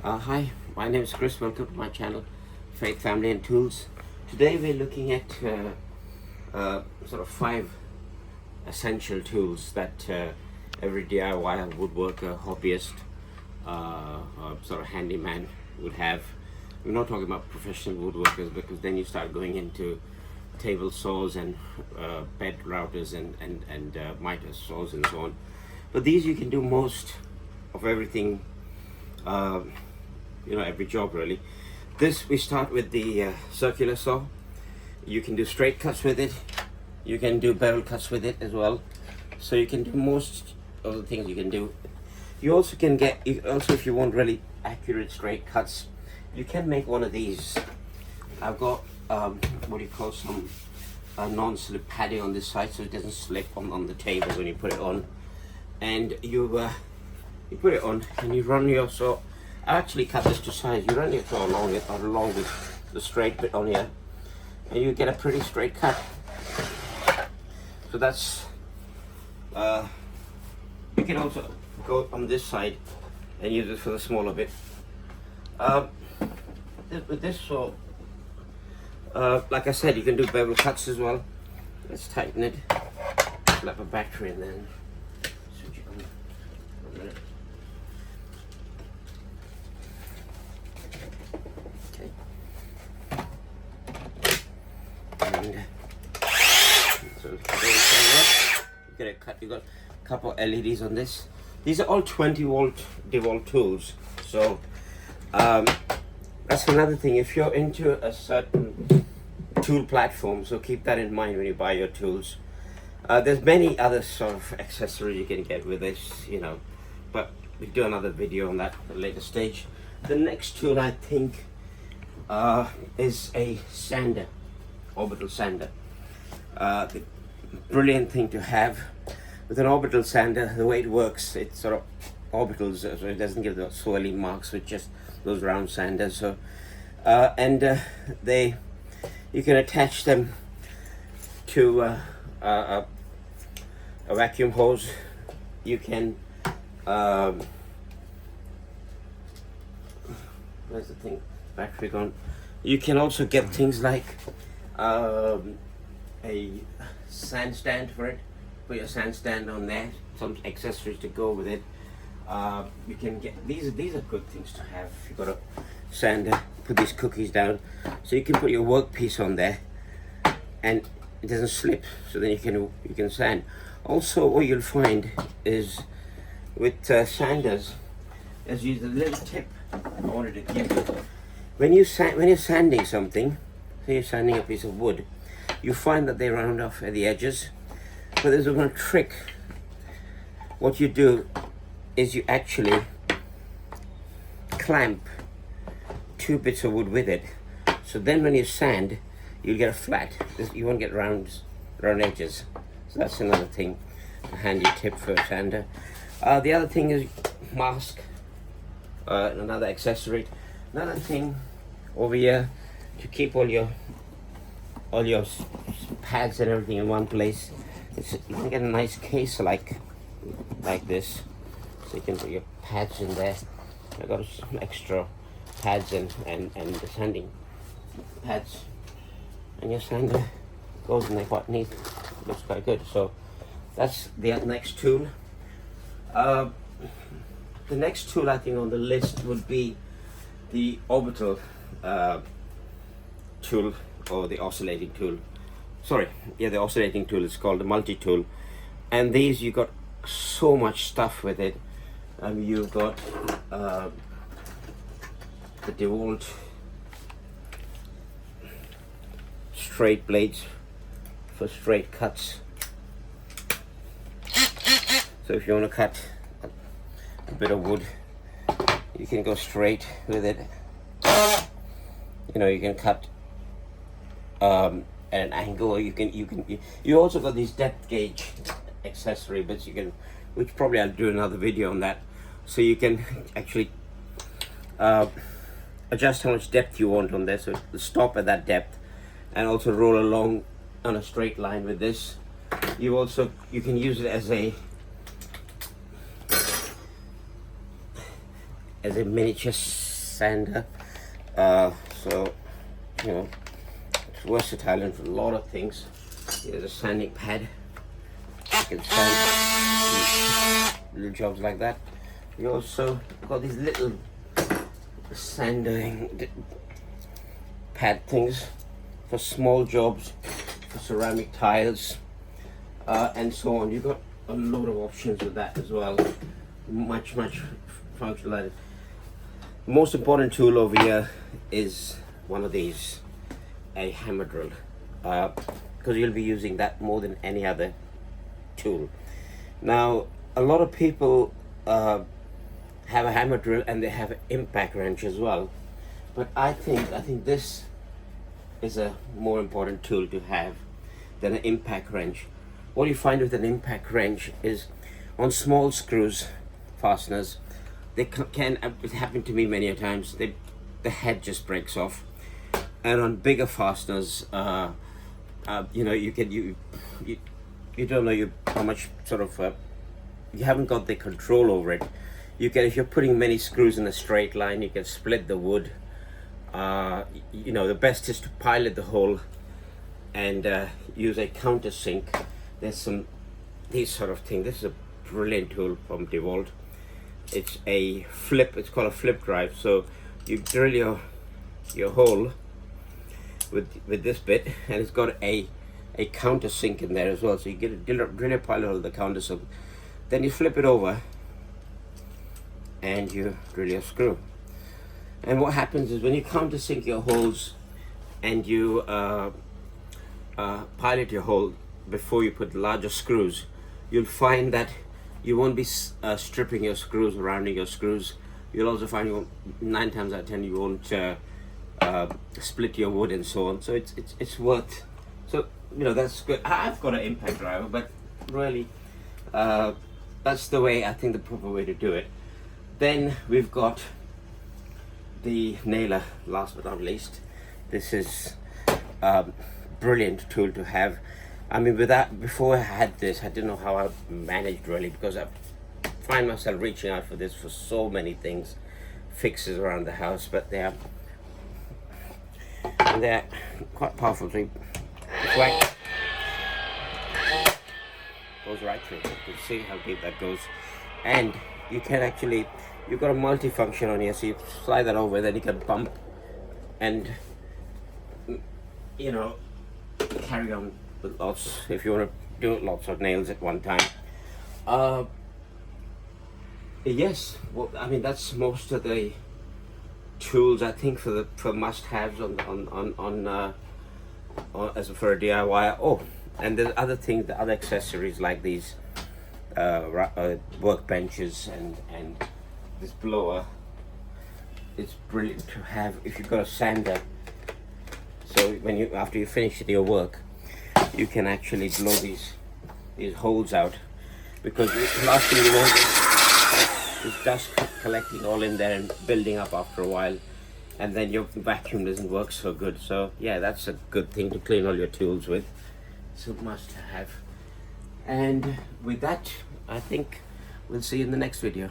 Hi, my name is Chris. Welcome to my channel, Faith, Family and Tools. Today we're looking at sort of 5 essential tools that every DIY woodworker, hobbyist, or sort of handyman would have. We're not talking about professional woodworkers because then you start going into table saws and bed routers and miter saws and so on. But these you can do most of everything. Every job really. This, we start with the circular saw. You can do straight cuts with it. You can do bevel cuts with it as well. So you can do most of the things you can do. You also can get, if you want really accurate straight cuts, you can make one of these. I've got what do you call, some non-slip padding on this side so it doesn't slip on the table when you put it on. And you put it on and you run your saw. I actually cut this to size. You run your saw along it, or along the straight bit on here, and you get a pretty straight cut. So that's, you can also go on this side and use it for the smaller bit. With this saw, like I said, you can do bevel cuts as well. Let's tighten it, slap a battery in there. Switch it on for a minute. So you got a couple of LEDs on this. These are all 20-volt DeWalt tools. So that's another thing. If you're into a certain tool platform, so keep that in mind when you buy your tools. There's many other sort of accessories you can get with this, but we'll do another video on that at a later stage. The next tool, I think, is a sander, orbital sander. The brilliant thing to have with an orbital sander, the way it works, it sort of orbitals, so it doesn't give the swirly marks with just those round sanders. So you can attach them to a vacuum hose. You can where's the thing? Battery gone. You can also get things like a sand stand for it. Put your sand stand on there, some accessories to go with it. You can get these are good things to have. If you've got a sander, put these cookies down, so you can put your workpiece on there and it doesn't slip, so then you can sand. Also, what you'll find is with sanders, there's a little tip I wanted to give you. When you're sanding something, say you're sanding a piece of wood, you find that they round off at the edges. But there's one trick. What you do is you actually clamp 2 bits of wood with it. So then when you sand, you'll get a flat. You won't get round edges. So that's another thing, a handy tip for a sander. The other thing is mask, another accessory. Another thing over here to keep all your pads and everything in one place. You can get a nice case like this, so you can put your pads in there. I've got some extra pads and the sanding pads, and your sander goes in there quite neat. Looks quite good. So that's the next tool. The next tool I think on the list would be the Orbital tool, or the oscillating tool. The oscillating tool is called the multi-tool, and these, you got so much stuff with it. You've got the DeWalt straight blades for straight cuts. So if you want to cut a bit of wood, you can go straight with it. You can cut at an angle, or you also got these depth gauge accessory bits, which probably I'll do another video on that, so you can actually adjust how much depth you want on there, so it'll stop at that depth and also roll along on a straight line with this. You can use it as as a miniature sander. So you know, it's versatile in a lot of things. Here's a sanding pad. You can sand little jobs like that. You also got these little sanding pad things for small jobs, for ceramic tiles, and so on. You've got a lot of options with that as well. Much functional. The most important tool over here is one of these, a hammer drill, because you'll be using that more than any other tool. Now, a lot of people have a hammer drill and they have an impact wrench as well, but I think this is a more important tool to have than an impact wrench. What you find with an impact wrench is on small screws, fasteners, they can it happened to me many a times, the head just breaks off. And on bigger fasteners, you know, you don't know how much sort of you haven't got the control over it. You can, if you're putting many screws in a straight line, you can split the wood. You know, the best is to pilot the hole and use a countersink. There's these sort of things. This is a brilliant tool from DeWalt. It's a flip. It's called a flip drive. So you drill your hole with this bit, and it's got a countersink in there as well. So you get a drill your pilot hole with the countersink. Then you flip it over and you drill your screw. And what happens is when you countersink your holes and you pilot your hole before you put larger screws, you'll find that you won't be stripping your screws, rounding your screws. You'll also find 9 times out of 10 you won't split your wood and so on. So it's worth. So you know, that's good. I've got an impact driver, but really that's the way, I think, the proper way to do it. Then we've got the nailer, last but not least. This is a brilliant tool to have. I mean, before I had this, I didn't know how I managed really, because I find myself reaching out for this for so many things, fixes around the house, but they're quite powerful. So it's like goes right through. You can see how deep that goes, and you can actually, you've got a multi-function on here, so you slide that over, then you can bump and, you know, carry on with lots, if you want to do lots of nails at one time. Yes, well, I mean, that's most of the tools, I think, for must-haves on as for a DIY. Oh, and there's other things, the other accessories like these workbenches and this blower. It's brilliant to have if you've got a sander. So when after you finish your work, you can actually blow these holes out, because the last thing you want is dust collecting all in there and building up after a while, and then your vacuum doesn't work so good. So yeah, that's a good thing to clean all your tools with. So must have. And with that, I think we'll see you in the next video.